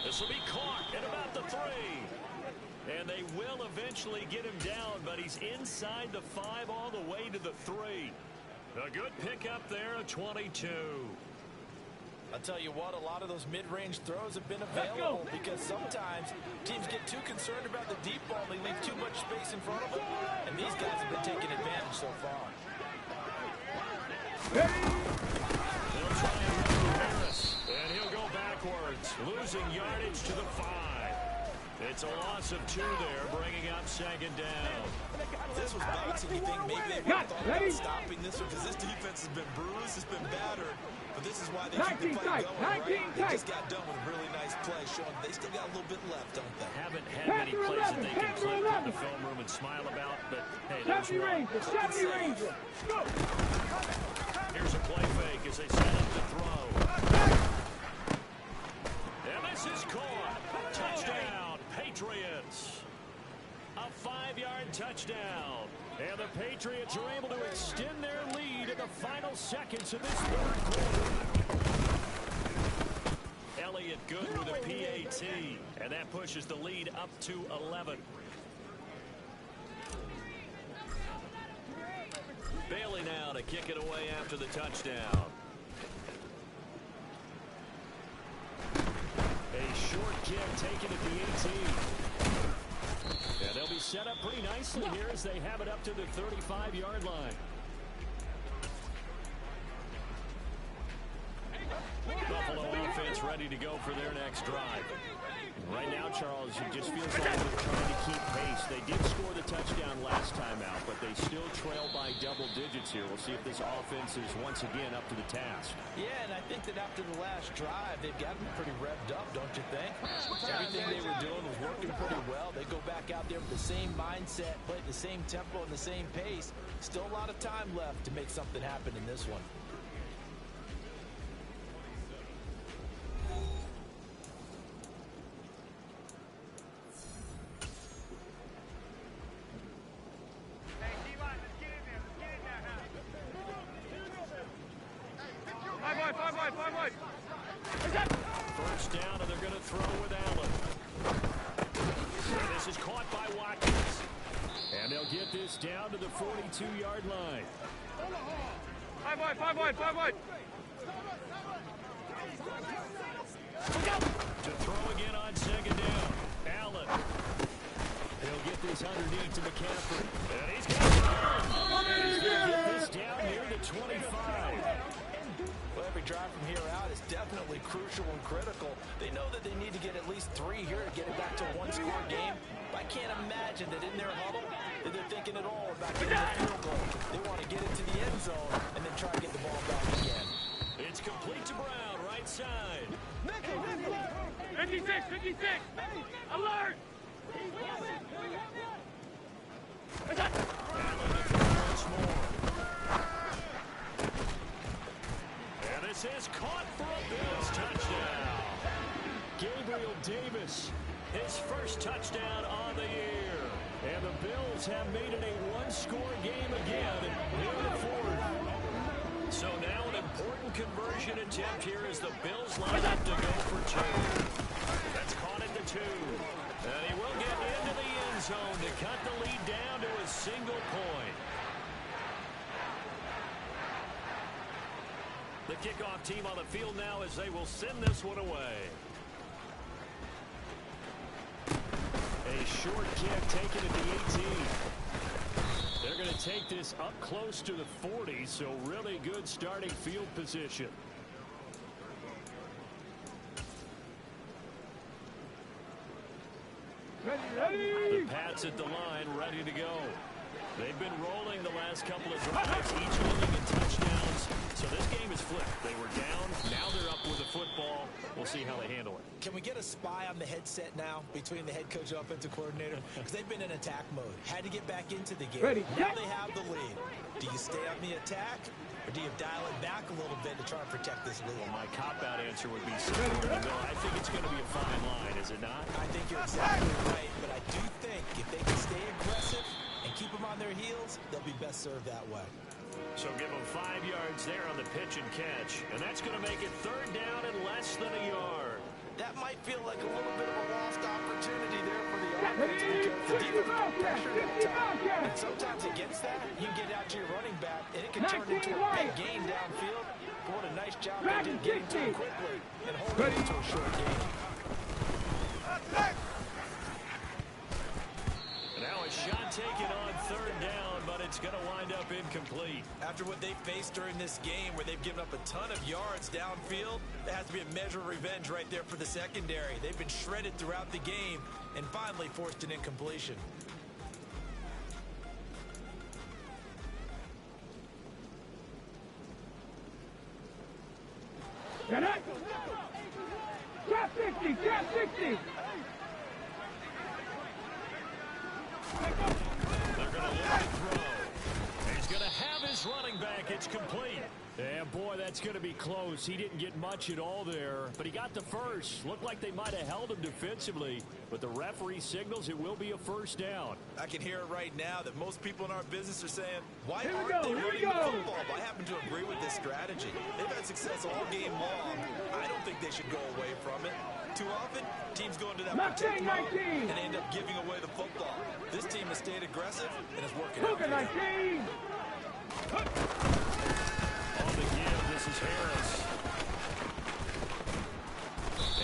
B: This will be caught at about the 3. And they will eventually get him down, but he's inside the 5 all the way to the 3. A good pickup there, a 22.
C: I'll tell you what, a lot of those mid-range throws have been available because sometimes teams get too concerned about the deep ball. They leave too much space in front of them, and these guys have been taking advantage so far.
B: They'll try and run Harris, and he'll go backwards, losing yardage to the 5. It's a loss of 2 there, bringing up second down.
C: This was bouncing. You think maybe they would have thought about stopping this one because this defense has been bruised, it's been battered. But this is why they keep the fight going, right? They just got done with a really nice play, showing they still got a little bit left, don't they?
B: Haven't had many plays that they can clip in the film room and smile about, but hey, there's one.
D: 70 Rangers. Go.
B: Here's a play fake as they set up to throw. And this is caught. Touchdown, Patriots. A 5-yard touchdown. And the Patriots are able to extend their lead in the final seconds of this third quarter. Elliott good with a PAT. And that pushes the lead up to 11. Bailey now to kick it away after the touchdown. A short kick taken at the 18. And they'll be set up pretty nicely here as they have it up to the 35-yard line. Buffalo offense ready to go for their next drive. Right now, Charles, it just feels like they're trying to keep pace. They did score the touchdown last time out, but they still trail by double digits here. We'll see if this offense is once again up to the task.
C: Yeah, and I think that after the last drive, they've got them pretty revved up, don't you think? Everything they were doing was working pretty well. They go back out there with the same mindset, play at the same tempo and the same pace. Still a lot of time left to make something happen in this one.
B: First down, and they're going to throw with Allen. And this is caught by Watkins. And they'll get this down to the 42-yard line.
D: 5 wide.
B: To throw again on second down. Allen. He'll get this underneath to McCaffrey. And he's got it. He's going to get this down near the 25.
C: Well, every drive from here out is definitely crucial and critical. They know that they need to get at least 3 here to get it back to a one-score game. But I can't imagine that in their huddle that they're thinking at all about getting a field goal. They want to get it to the end zone and then try to get the ball back again.
B: It's complete to Brown, right side.
D: 56. Alert.
B: Allen to throw once more. And this is caught for a Bills touchdown. Gabriel Davis, his first touchdown on the year. And the Bills have made it a one-score game again in the fourth. So now an important conversion attempt here as the Bills line up to go for 2. That's caught at the 2. And he will get into the end zone to cut the lead down to a single point. The kickoff team on the field now as they will send this one away. A short kick taken at the 18. They're going to take this up close to the 40, so really good starting field position. The Pats at the line, ready to go. They've been rolling the last couple of drives, each ending in touchdowns. So this game is flipped. They were down, now they're up with the football. We'll see how they handle it.
C: Can we get a spy on the headset now between the head coach and offensive coordinator? Because they've been in attack mode. Had to get back into the game.
D: Ready.
C: Now they have the lead. Do you stay on the attack, or do you dial it back a little bit to try and protect this lead?
B: Well, my cop-out answer would be somewhere in the middle. I think it's going to be a fine line, is it not?
C: I think you're exactly right, but I do think if they can stay aggressive and keep them on their heels, they'll be best served that way.
B: So give them 5 yards there on the pitch and catch, and that's going to make it third down and less than a yard.
C: That might feel like a little bit of a lost opportunity there for the offense because the defense put pressure that time. And sometimes against that, you get out to your running back, and it can turn into a big gain downfield. But what a nice job they did getting to him quickly and holding it to a short gain.
B: Now a shot taken on third down, but it's going to wind up incomplete.
C: After what they faced during this game where they've given up a ton of yards downfield, there has to be a measure of revenge right there for the secondary. They've been shredded throughout the game and finally forced an incompletion.
D: Get it! Trap 60! Trap 60!
B: They're going to look to throw. He's going to have his running back. It's complete. Yeah, boy, that's going to be close. He didn't get much at all there, but he got the first. Looked like they might have held him defensively, but the referee signals it will be a first down.
C: I can hear it right now that most people in our business are saying, why
D: Here we
C: aren't
D: go,
C: they
D: here we
C: running
D: go.
C: the football? I happen to agree with this strategy. They've had success all game long. I don't think they should go away from it. Too often, teams go into that protect mode and end up giving away the football. This team has stayed aggressive and is working out.
D: Cougar 19!
B: On the give, this is Harris.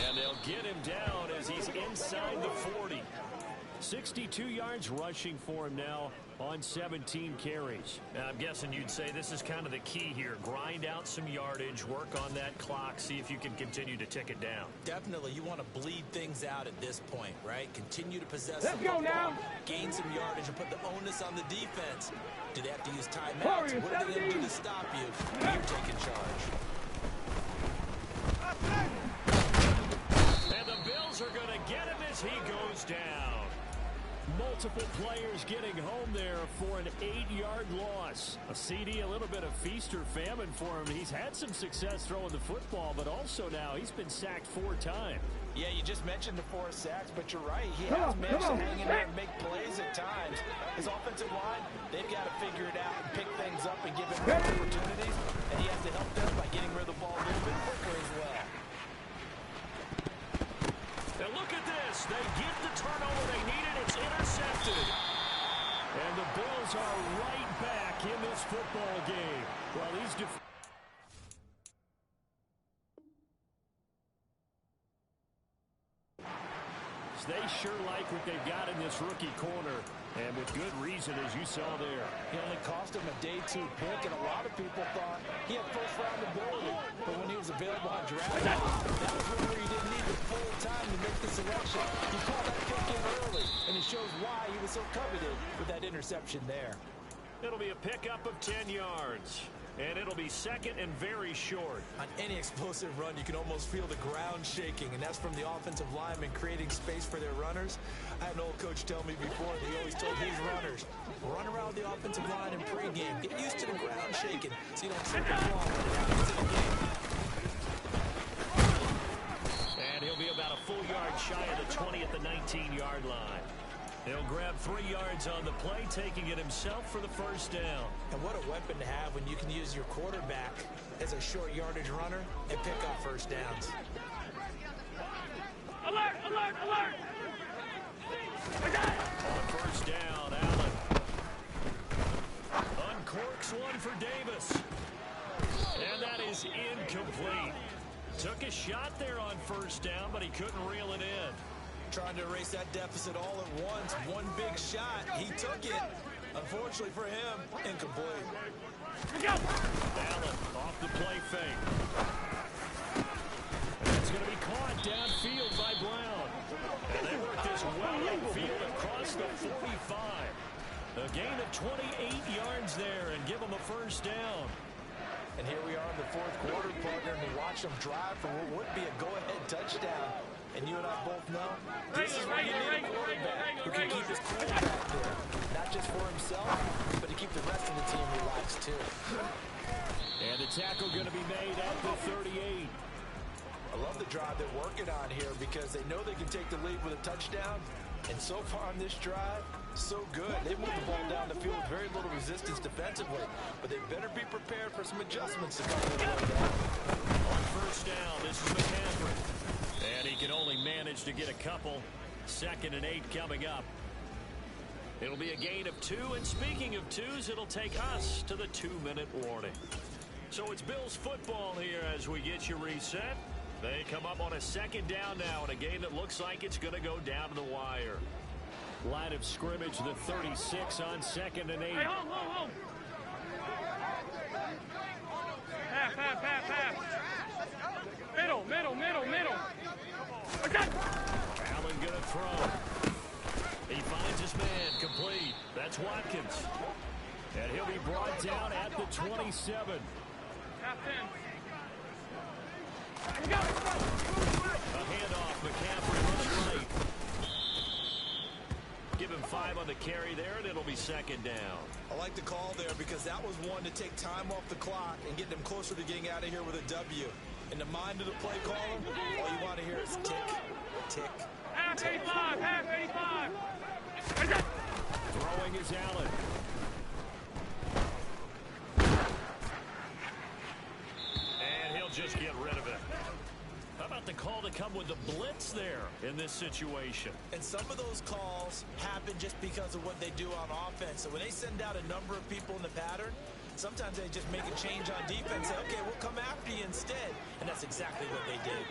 B: And they'll get him down as he's inside the 40. 62 yards rushing for him now on 17 carries. Now, I'm guessing you'd say this is kind of the key here. Grind out some yardage, work on that clock, see if you can continue to tick it down.
C: Definitely, you want to bleed things out at this point, right? Continue to possess
D: Let's
C: the
D: go
C: football,
D: now.
C: gain some yardage, and put the onus on the defense. Do they have to use timeouts?
D: Warriors,
C: What are they going to do
D: 17.
C: to stop you? You're taking charge.
B: And the Bills are going to get him as he goes down. Multiple players getting home there for an 8-yard loss. A CD, a little bit of feast or famine for him. He's had some success throwing the football, but also now he's been sacked 4 times.
C: Yeah, you just mentioned the 4 sacks, but you're right. He has managed to hang in there and make plays at times. His offensive line, they've got to figure it out and pick things up and give him more opportunities, and he has to help them by getting rid of the ball a little bit quicker as well.
B: And look at this. They get the turnover they needed. It's intercepted. And the Bills are right back in this football game. Well, these they sure like what they've got in this rookie corner, and with good reason, as you saw there.
C: He only cost him a day 2 pick, and a lot of people thought he had first-round ability. But when he was available on draft night, that was where he didn't need the full time to make the selection. He called that pick in early, and it shows why he was so coveted with that interception there.
B: It'll be a pickup of 10 yards. And it'll be second and very short.
C: On any explosive run, you can almost feel the ground shaking, and that's from the offensive linemen creating space for their runners. I had an old coach tell me before that he always told his runners, run around the offensive line in pregame. Get used to the ground shaking so you don't trip and fall when it happens in the game.
B: And he'll be about a full yard shy of the 20 at the 19-yard line. He'll grab 3 yards on the play, taking it himself for the first down.
C: And what a weapon to have when you can use your quarterback as a short yardage runner and pick up first downs.
D: Alert! Alert! Alert!
B: On first down, Allen uncorks one for Davis. And that is incomplete. Took a shot there on first down, but he couldn't reel it in.
C: Trying to erase that deficit all at once. One big shot. He took it. Unfortunately for him, incomplete.
B: Allen off the play fake. And it's going to be caught downfield by Brown. And they work this well upfield across the 45. A gain of 28 yards there and give them a first down.
C: And here we are in the 4th quarter, partner, and we watch them drive for what would be a go-ahead touchdown. And you and I both know this is where you need a quarterback who can keep his cool back there. Not just for himself, but to keep the rest of the team relaxed, too.
B: And the tackle going to be made at the 38.
C: I love the drive they're working on here because they know they can take the lead with a touchdown. And so far on this drive, so good. They moved the ball down the field with very little resistance defensively. But they better be prepared for some adjustments to come their way down.
B: On first down, this is McCaffrey. And he can only manage to get a couple. 2nd and 8 coming up. It'll be a gain of 2. And speaking of 2s, it'll take us to the 2-minute warning. So it's Bills football here as we get you reset. They come up on a 2nd down now in a game that looks like it's going to go down to the wire. Line of scrimmage, the 36 on 2nd and 8.
D: Hey, hold. Half. Middle.
B: Allen gonna throw. He finds his man, complete. That's Watkins. And he'll be brought down at the 27.
D: Half 10.
B: A handoff, McCaffrey running right. Give him 5 on the carry there, and it'll be 2nd down.
C: I like the call there because that was one to take time off the clock and get them closer to getting out of here with a W. In the mind of the play caller, all you want to hear is tick, tick.
D: Half 85.
B: Throwing is Allen. And he'll just get rid of it. How about the call to come with the blitz there in this situation?
C: And some of those calls happen just because of what they do on offense. So when they send out a number of people in the pattern, sometimes they just make a change on defense. Say, okay, we'll come after you instead. And that's exactly what they did.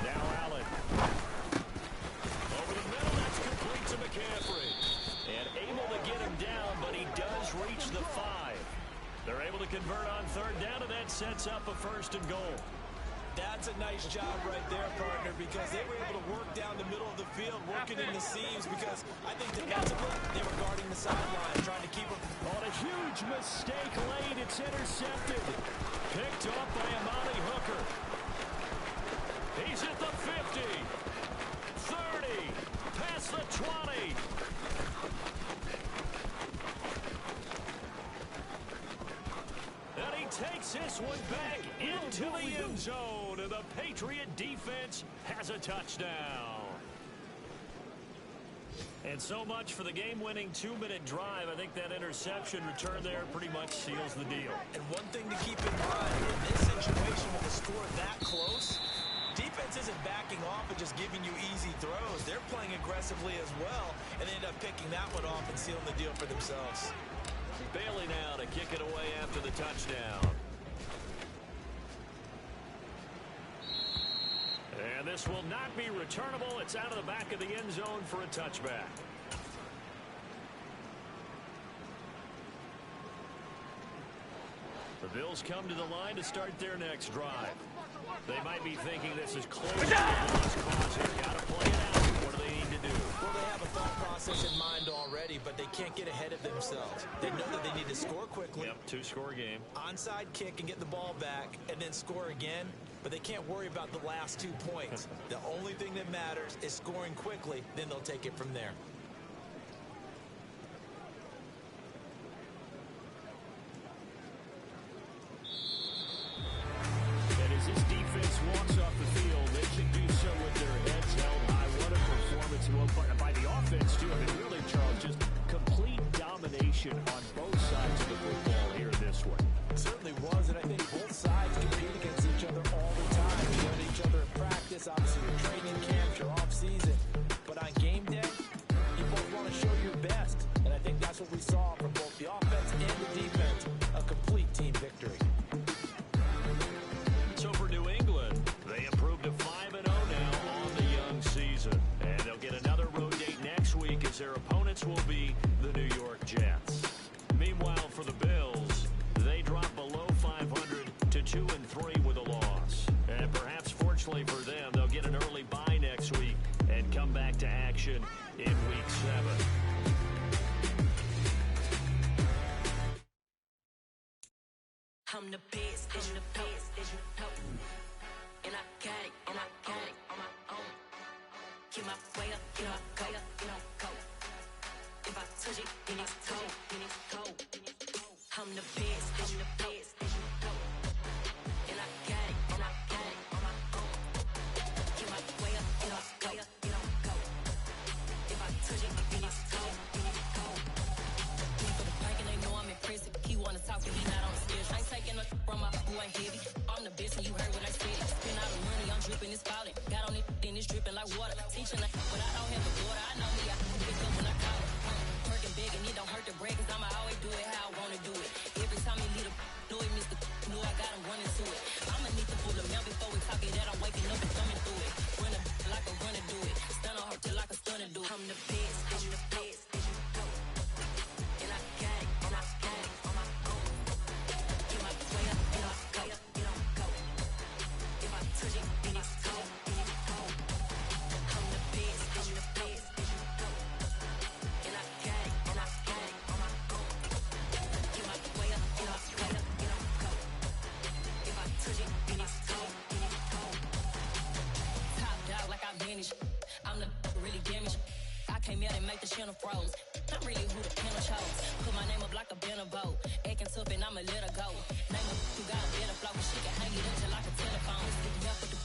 B: Now Allen. Over the middle, that's complete to McCaffrey. And able to get him down, but he does reach the 5. They're able to convert on 3rd down, and that sets up a 1st and goal.
C: That's a nice job right there, partner, because they were able to work down the middle of the field, working in the seams, because I think defensively they were guarding the sideline, trying to keep them.
B: On a huge mistake late, it's intercepted. Picked up by Amani Hooker. He's at the 50, 30, past the 20. And he takes this one back into the end zone, and the Patriot defense has a touchdown. And so much for the game-winning 2-minute drive. I think that interception return there pretty much seals the deal.
C: And one thing to keep in mind, in this situation with a score that close, defense isn't backing off and just giving you easy throws. They're playing aggressively as well, and they end up picking that one off and sealing the deal for themselves.
B: Bailey now to kick it away after the touchdown. And this will not be returnable. It's out of the back of the end zone for a touchback. The Bills come to the line to start their next drive. They might be thinking this is close to the lost cause here. Got to play it out. What do they need to do?
C: Well, they have a thought process in mind already, but they can't get ahead of themselves. They know that they need to score quickly.
B: Yep, 2-score game.
C: Onside kick and get the ball back and then score again, but they can't worry about the last 2 points. The only thing that matters is scoring quickly, then they'll take it from there.
B: And as this defense walks off the field, they should do so with their heads held high. What a performance by the offense, too. I mean, really, Charles, just complete domination on both sides of the football here this one.
C: It certainly was, and I think both sides compete against each other all the time. You learn each other in practice, obviously your training camps, your off-season. But on game day, you both want to show your best. And I think that's what we saw from both the offense and the defense. A complete team victory.
B: So for New England, they improved to 5-0 now on the young season. And they'll get another road date next week as their opponents will be the New York Jets. Meanwhile, for the Bills, they drop below 500 to 2-3 with a loss. And perhaps fortunately for them, they'll get an early bye next week and come back to action in Week 7.
E: I'm the best, and you know. And I got it on my own. Get my way up, go. If I touch it, then it's cold. I'm the best, and you know. And I got it on my own. Get my way up, go. If I touch it, then it's cold. For the bank and they know I'm impressive. He wanna talk, but he not on the stairs. I ain't taking no from my boy heavy. I'm the best, and you heard what I said. Spend all the money, I'm dripping, it's falling. Got on it, then it's dripping like water. Teaching like, but I don't have a daughter. I know me, I can pick up when I call it. Working big, and it don't hurt the break, 'cause I'ma always do it how I wanna do it. Every time he lead a know it, Mr. Know I got him running to it. I'ma need to pull him out before we talk it out. I'm waking up and thumbing came here and make the channel froze. I'm really who the panel chose. Put my name up like a banner boat. Acting tough and I'ma let her go. Name her who got a better flow. She can hang it up just like a telephone. Stick me up with the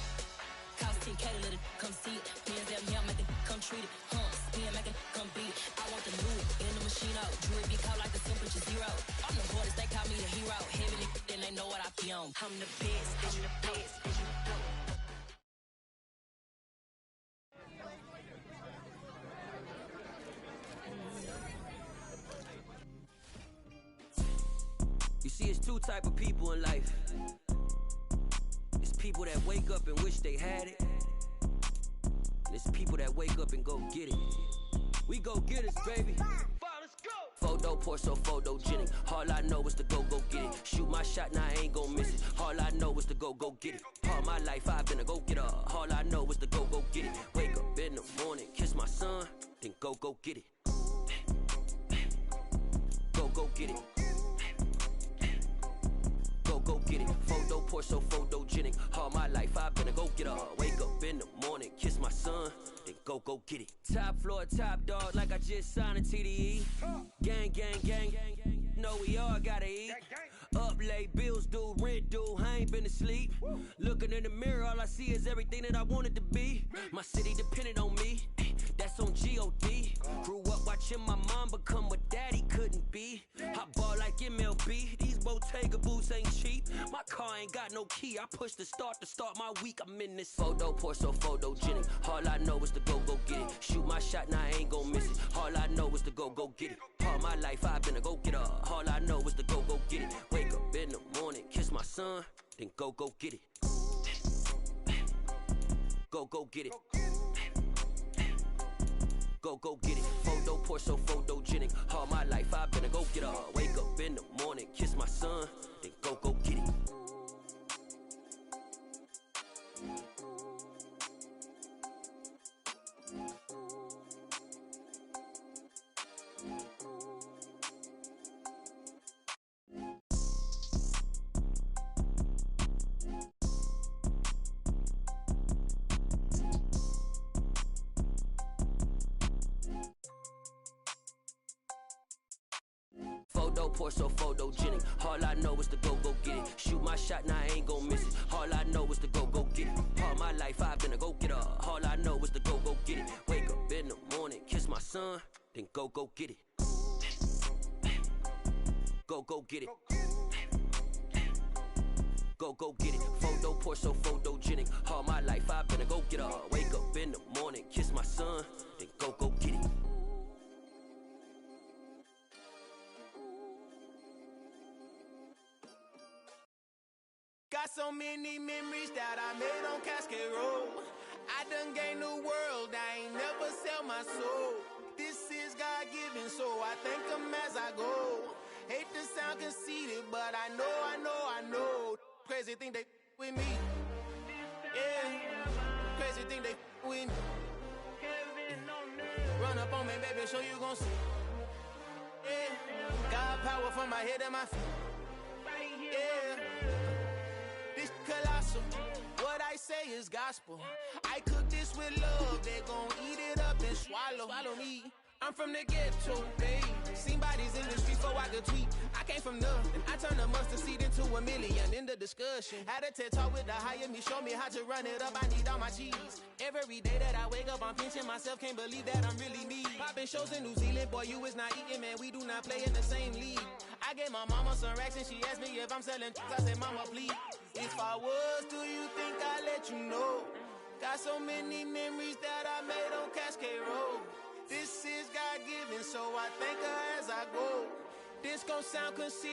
E: cost 10K to let it come see it. Hands up, yeah, make it come treat it. Spin, make it come beat it. I want the new in the machine out. Jewelry be caught like the temperature zero. I'm the boys, they call me the hero. Heavy then they know what I be on. I'm the best, I'm the best, as you know.
F: You see, it's two type of people in life. It's people that wake up and wish they had it. And it's people that wake up and go get it. We go get it, baby. Let's go. Photo pour so photogenic. All I know is to go get it. Shoot my shot, now I ain't gon' miss it. All I know is to go get it. All my life I've been a go-getter. All I know is to go get it. Wake up in the morning, kiss my son, then go get it. Go get it. Go get it. Photo pour so photogenic. All my life I've been a go-getter. Wake up in the morning, kiss my son, then go get it. Top floor, top dog, like I just signed a TDE. Gang, gang, gang, gang, gang. Know we all gotta eat. Up late, bills due, rent due, I ain't been asleep. Looking in the mirror, all I see is everything that I wanted to be. My city depended on me, that's on G.O.D. Grew up watching my mom become what daddy couldn't be. I ball like MLB, these Bottega boots ain't cheap. My car ain't got no key, I push the start to start my week. I'm in this photo pour so photogenic. All I know is to go get it. Shoot my shot, now I ain't gon' miss it. All I know is to go get it. All my life I've been a go-getter. All I know is to go get it. Wake up in the morning, kiss my son, then go get it. Go get it. Go get it. Photo pour so photogenic. All my life I've been a go-getter. Wake up in the morning, kiss my son, then go get it. Photo pour so photogenic. All I know is to go get it. Shoot my shot, now I ain't gon' miss it. All I know is to go get it. All my life I've been a go-getter. All I know is to go get it. Wake up in the morning, kiss my son, then go get it. Go get it. Go get it. Photo pour so photogenic. All my life I've been a go-getter. Wake up in the morning, kiss my son, then go get it.
A: Got so many memories that I made on Cascade Road. I done gained the world, I ain't never sell my soul. This is God-given, so I thank him as I go. Hate to sound conceited, but I know. Crazy thing they with me. Yeah, crazy thing they with me. Run up on me, baby, so you gon' see. Yeah, got power from my head and my feet. Yeah. Colossal. What I say is gospel. I cook this with love. They gon' eat it up and swallow me. I'm from the ghetto, babe. Seen bodies in the streets before I could tweet. I came from nothing. I turned a mustard seed into a million in the discussion. Had a TED talk with the higher me. Show me how to run it up. I need all my cheese. Every day that I wake up, I'm pinching myself. Can't believe that I'm really me. Popping shows in New Zealand. Boy, you is not eating, man. We do not play in the same league. I gave my mama some racks and she asked me if I'm selling. I said, mama, please. If I was, do you think I'd let you know? Got so many memories that I made on Cascade Road. This is God-given, so I thank her as I go. This gon' sound conceited.